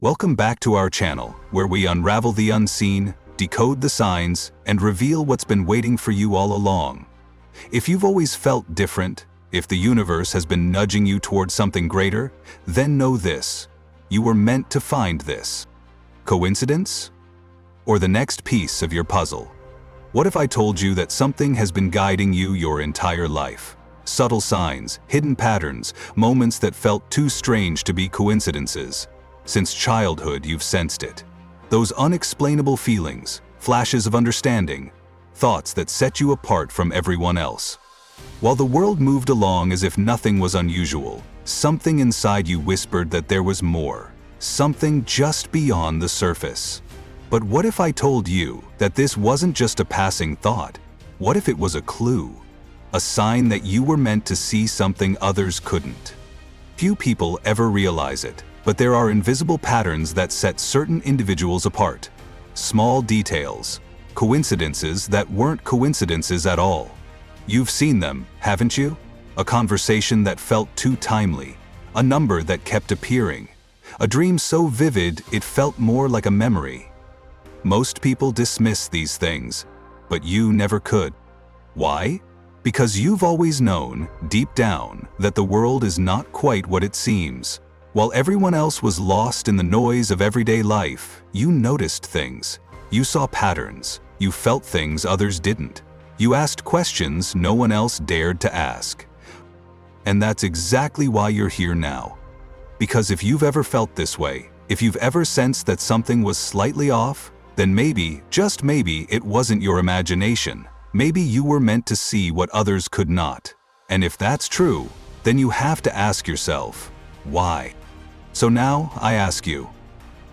Welcome back to our channel, where we unravel the unseen, decode the signs, and reveal what's been waiting for you all along. If you've always felt different, if the universe has been nudging you towards something greater, then know this: you were meant to find this. Coincidence? Or the next piece of your puzzle? What if I told you that something has been guiding you your entire life? Subtle signs, hidden patterns, moments that felt too strange to be coincidences. Since childhood, you've sensed it. Those unexplainable feelings, flashes of understanding, thoughts that set you apart from everyone else. While the world moved along as if nothing was unusual, something inside you whispered that there was more, something just beyond the surface. But what if I told you that this wasn't just a passing thought? What if it was a clue? A sign that you were meant to see something others couldn't? Few people ever realize it, but there are invisible patterns that set certain individuals apart. Small details, coincidences that weren't coincidences at all. You've seen them, haven't you? A conversation that felt too timely, a number that kept appearing, a dream so vivid it felt more like a memory. Most people dismiss these things, but you never could. Why? Because you've always known, deep down, that the world is not quite what it seems. While everyone else was lost in the noise of everyday life, you noticed things. You saw patterns. You felt things others didn't. You asked questions no one else dared to ask. And that's exactly why you're here now. Because if you've ever felt this way, if you've ever sensed that something was slightly off, then maybe, just maybe, it wasn't your imagination. Maybe you were meant to see what others could not. And if that's true, then you have to ask yourself, why? So now I ask you,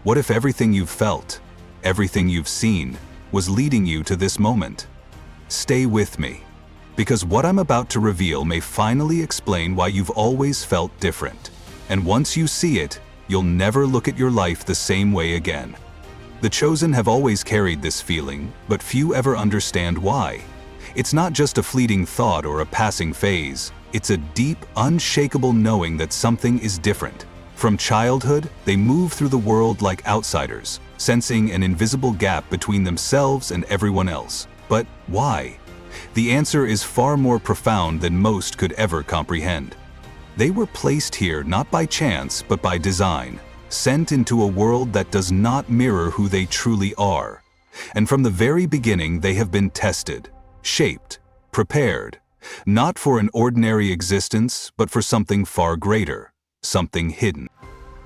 what if everything you've felt, everything you've seen, was leading you to this moment? Stay with me, because what I'm about to reveal may finally explain why you've always felt different. And once you see it, you'll never look at your life the same way again. The chosen have always carried this feeling, but few ever understand why. It's not just a fleeting thought or a passing phase. It's a deep, unshakable knowing that something is different. From childhood, they move through the world like outsiders, sensing an invisible gap between themselves and everyone else. But why? The answer is far more profound than most could ever comprehend. They were placed here not by chance, but by design, sent into a world that does not mirror who they truly are. And from the very beginning, they have been tested, shaped, prepared, not for an ordinary existence, but for something far greater, something hidden.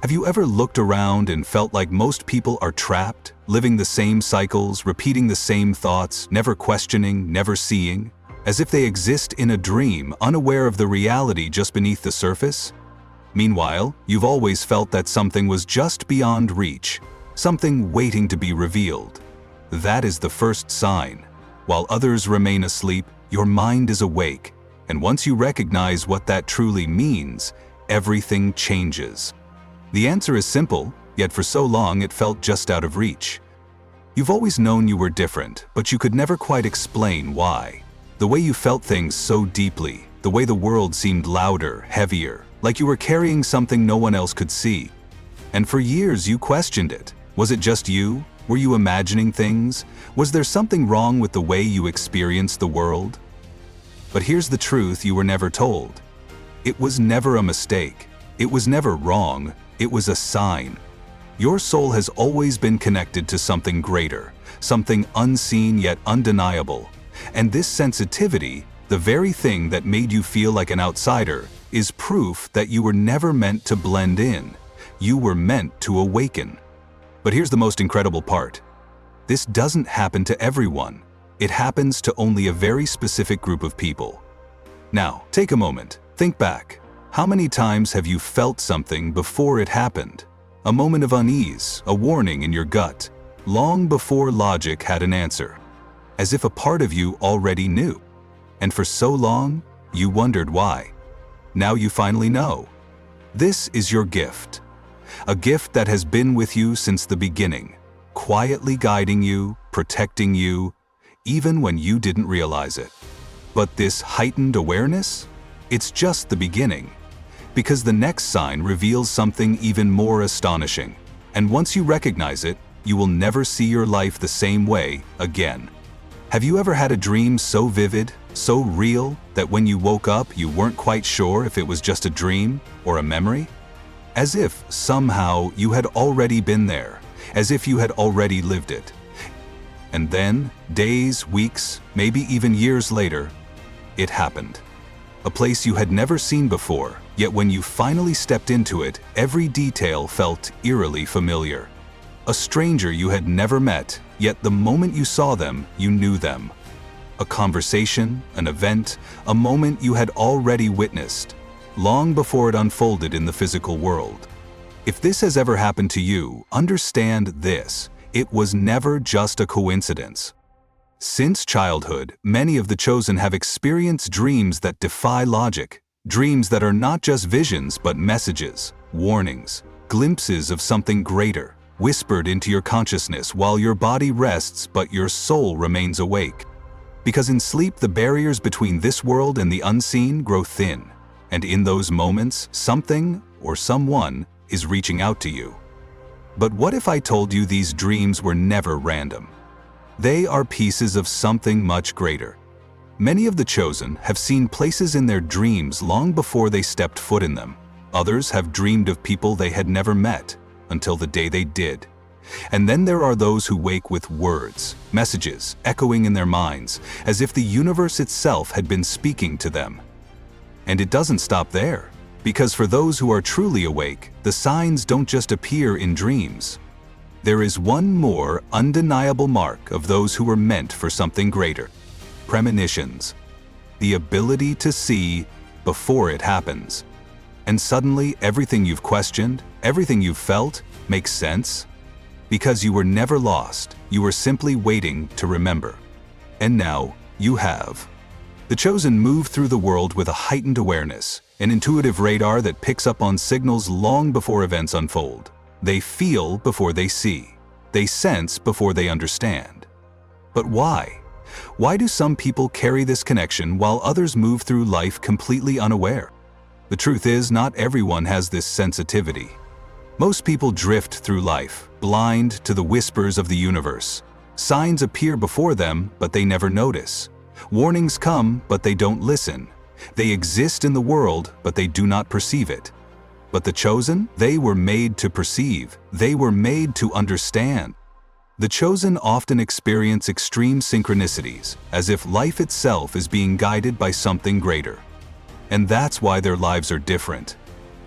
Have you ever looked around and felt like most people are trapped, living the same cycles, repeating the same thoughts, never questioning, never seeing, as if they exist in a dream, unaware of the reality just beneath the surface? Meanwhile, you've always felt that something was just beyond reach, something waiting to be revealed. That is the first sign. While others remain asleep, your mind is awake, and once you recognize what that truly means, everything changes. The answer is simple, yet for so long it felt just out of reach. You've always known you were different, but you could never quite explain why. The way you felt things so deeply, the way the world seemed louder, heavier, like you were carrying something no one else could see. And for years you questioned it. Was it just you? Were you imagining things? Was there something wrong with the way you experienced the world? But here's the truth you were never told. It was never a mistake. It was never wrong. It was a sign. Your soul has always been connected to something greater, something unseen yet undeniable. And this sensitivity, the very thing that made you feel like an outsider, is proof that you were never meant to blend in. You were meant to awaken. But here's the most incredible part. This doesn't happen to everyone. It happens to only a very specific group of people. Now, take a moment. Think back. How many times have you felt something before it happened? A moment of unease, a warning in your gut, long before logic had an answer. As if a part of you already knew. And for so long, you wondered why. Now you finally know. This is your gift. A gift that has been with you since the beginning, quietly guiding you, protecting you, even when you didn't realize it. But this heightened awareness? It's just the beginning. Because the next sign reveals something even more astonishing. And once you recognize it, you will never see your life the same way again. Have you ever had a dream so vivid, so real, that when you woke up you weren't quite sure if it was just a dream or a memory? As if, somehow, you had already been there, as if you had already lived it. And then, days, weeks, maybe even years later, it happened. A place you had never seen before, yet when you finally stepped into it, every detail felt eerily familiar. A stranger you had never met, yet the moment you saw them, you knew them. A conversation, an event, a moment you had already witnessed, long before it unfolded in the physical world. If this has ever happened to you, understand this: it was never just a coincidence. Since childhood, many of the chosen have experienced dreams that defy logic, dreams that are not just visions but messages, warnings, glimpses of something greater, whispered into your consciousness while your body rests but your soul remains awake. Because in sleep, the barriers between this world and the unseen grow thin, and in those moments, something or someone is reaching out to you. But what if I told you these dreams were never random? They are pieces of something much greater. Many of the chosen have seen places in their dreams long before they stepped foot in them. Others have dreamed of people they had never met until the day they did. And then there are those who wake with words, messages echoing in their minds, as if the universe itself had been speaking to them. And it doesn't stop there. Because for those who are truly awake, the signs don't just appear in dreams. There is one more undeniable mark of those who were meant for something greater: premonitions. The ability to see before it happens. And suddenly everything you've questioned, everything you've felt, makes sense. Because you were never lost, you were simply waiting to remember. And now you have. The chosen move through the world with a heightened awareness, an intuitive radar that picks up on signals long before events unfold. They feel before they see. They sense before they understand. But why? Why do some people carry this connection while others move through life completely unaware? The truth is, not everyone has this sensitivity. Most people drift through life, blind to the whispers of the universe. Signs appear before them, but they never notice. Warnings come, but they don't listen. They exist in the world, but they do not perceive it. But the chosen, they were made to perceive. They were made to understand. The chosen often experience extreme synchronicities, as if life itself is being guided by something greater. And that's why their lives are different.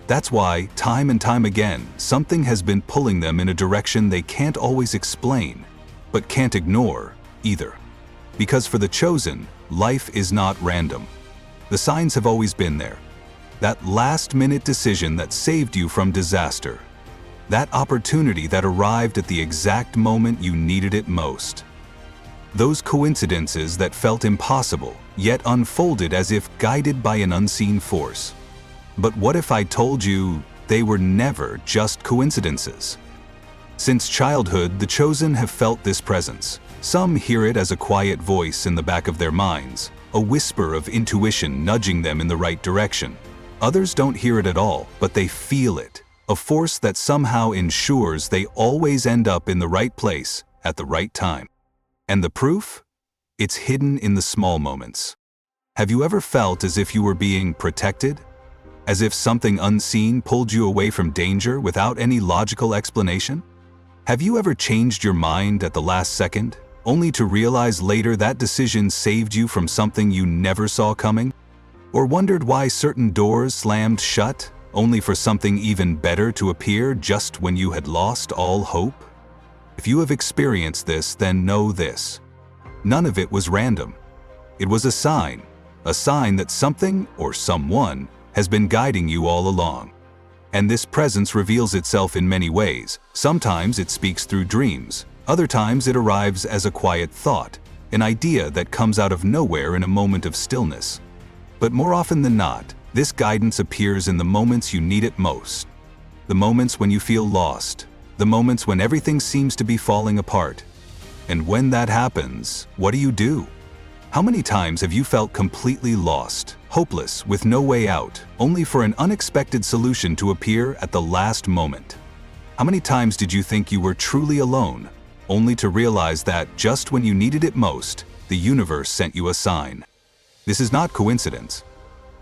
That's why, time and time again, something has been pulling them in a direction they can't always explain, but can't ignore either. Because for the chosen, life is not random. The signs have always been there. That last-minute decision that saved you from disaster. That opportunity that arrived at the exact moment you needed it most. Those coincidences that felt impossible, yet unfolded as if guided by an unseen force. But what if I told you they were never just coincidences? Since childhood, the chosen have felt this presence. Some hear it as a quiet voice in the back of their minds, a whisper of intuition nudging them in the right direction. Others don't hear it at all, but they feel it, a force that somehow ensures they always end up in the right place at the right time. And the proof? It's hidden in the small moments. Have you ever felt as if you were being protected? As if something unseen pulled you away from danger without any logical explanation? Have you ever changed your mind at the last second, only to realize later that decision saved you from something you never saw coming? Or wondered why certain doors slammed shut, only for something even better to appear just when you had lost all hope? If you have experienced this, then know this: none of it was random. It was a sign that something or someone has been guiding you all along. And this presence reveals itself in many ways. Sometimes it speaks through dreams. Other times it arrives as a quiet thought, an idea that comes out of nowhere in a moment of stillness. But more often than not, this guidance appears in the moments you need it most. The moments when you feel lost. The moments when everything seems to be falling apart. And when that happens, what do? How many times have you felt completely lost, hopeless, with no way out, only for an unexpected solution to appear at the last moment? How many times did you think you were truly alone, only to realize that just when you needed it most, the universe sent you a sign? This is not coincidence.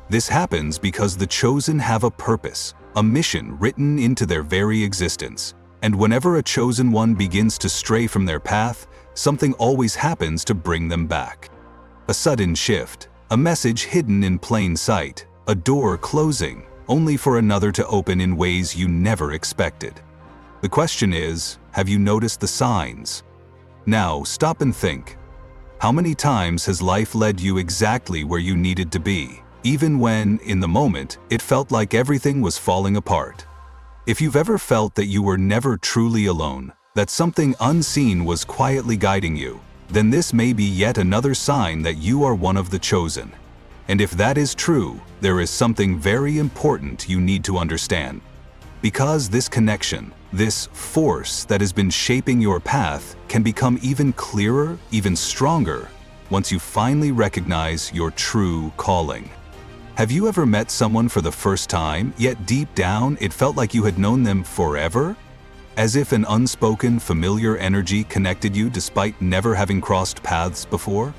This happens because the chosen have a purpose, a mission written into their very existence. And whenever a chosen one begins to stray from their path, something always happens to bring them back. A sudden shift, a message hidden in plain sight, a door closing, only for another to open in ways you never expected. The question is, have you noticed the signs? Now, stop and think. How many times has life led you exactly where you needed to be, even when, in the moment, it felt like everything was falling apart? If you've ever felt that you were never truly alone, that something unseen was quietly guiding you, then this may be yet another sign that you are one of the chosen. And if that is true, there is something very important you need to understand. Because this connection, this force that has been shaping your path, can become even clearer, even stronger, once you finally recognize your true calling. Have you ever met someone for the first time, yet deep down it felt like you had known them forever? As if an unspoken, familiar energy connected you despite never having crossed paths before?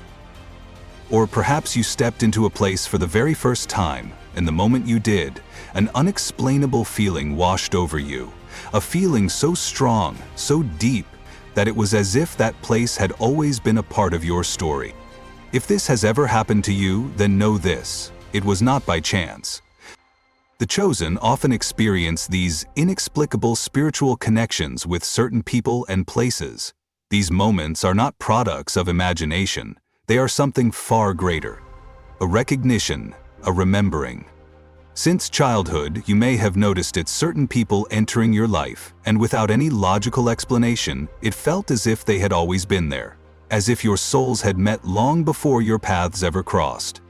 Or perhaps you stepped into a place for the very first time, and the moment you did, an unexplainable feeling washed over you. A feeling so strong, so deep, that it was as if that place had always been a part of your story. If this has ever happened to you, then know this: it was not by chance. The chosen often experience these inexplicable spiritual connections with certain people and places. These moments are not products of imagination. They are something far greater. A recognition, a remembering. Since childhood, you may have noticed it certain people entering your life, and without any logical explanation, it felt as if they had always been there, as if your souls had met long before your paths ever crossed.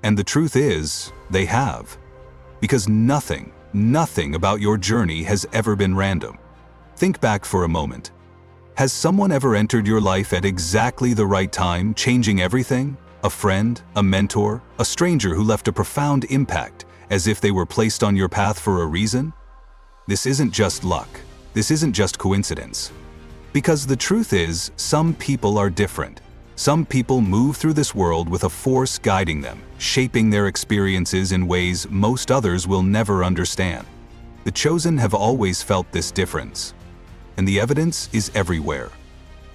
And the truth is, they have. Because nothing about your journey has ever been random. Think back for a moment. Has someone ever entered your life at exactly the right time, changing everything? A friend, a mentor, a stranger who left a profound impact, as if they were placed on your path for a reason? This isn't just luck. This isn't just coincidence. Because the truth is, some people are different. Some people move through this world with a force guiding them, shaping their experiences in ways most others will never understand. The chosen have always felt this difference, and the evidence is everywhere.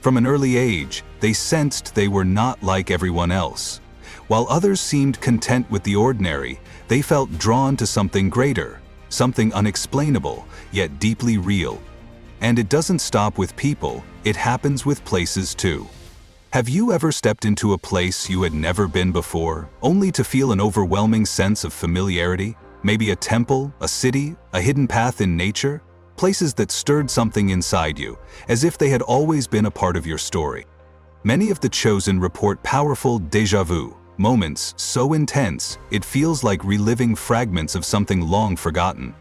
From an early age, they sensed they were not like everyone else. While others seemed content with the ordinary, they felt drawn to something greater, something unexplainable, yet deeply real. And it doesn't stop with people, it happens with places too. Have you ever stepped into a place you had never been before, only to feel an overwhelming sense of familiarity? Maybe a temple, a city, a hidden path in nature? Places that stirred something inside you, as if they had always been a part of your story. Many of the chosen report powerful déjà vu, moments so intense it feels like reliving fragments of something long forgotten.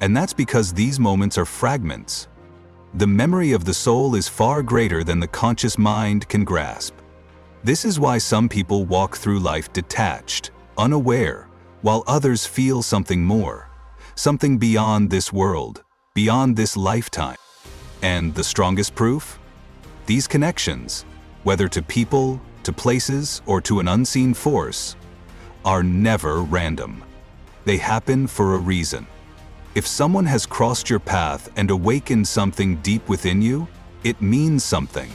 And that's because these moments are fragments. The memory of the soul is far greater than the conscious mind can grasp. This is why some people walk through life detached, unaware, while others feel something more, something beyond this world, beyond this lifetime. And the strongest proof? These connections, whether to people, to places, or to an unseen force, are never random. They happen for a reason. If someone has crossed your path and awakened something deep within you, it means something.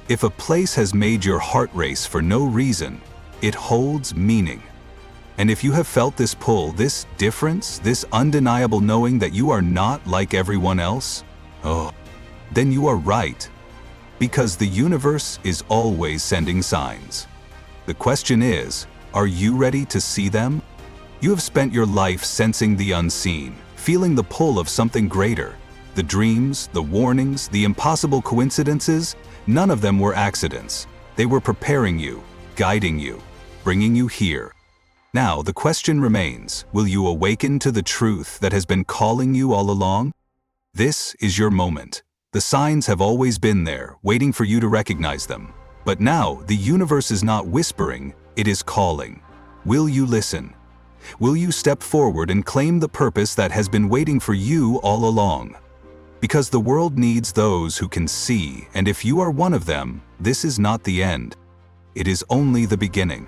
If a place has made your heart race for no reason, it holds meaning. And if you have felt this pull, this difference, this undeniable knowing that you are not like everyone else, then you are right. Because the universe is always sending signs. The question is, are you ready to see them? You have spent your life sensing the unseen, feeling the pull of something greater. The dreams, the warnings, the impossible coincidences, none of them were accidents. They were preparing you, guiding you, bringing you here. Now, the question remains, will you awaken to the truth that has been calling you all along? This is your moment. The signs have always been there, waiting for you to recognize them. But now, the universe is not whispering, it is calling. Will you listen? Will you step forward and claim the purpose that has been waiting for you all along? Because the world needs those who can see, and if you are one of them, this is not the end. It is only the beginning.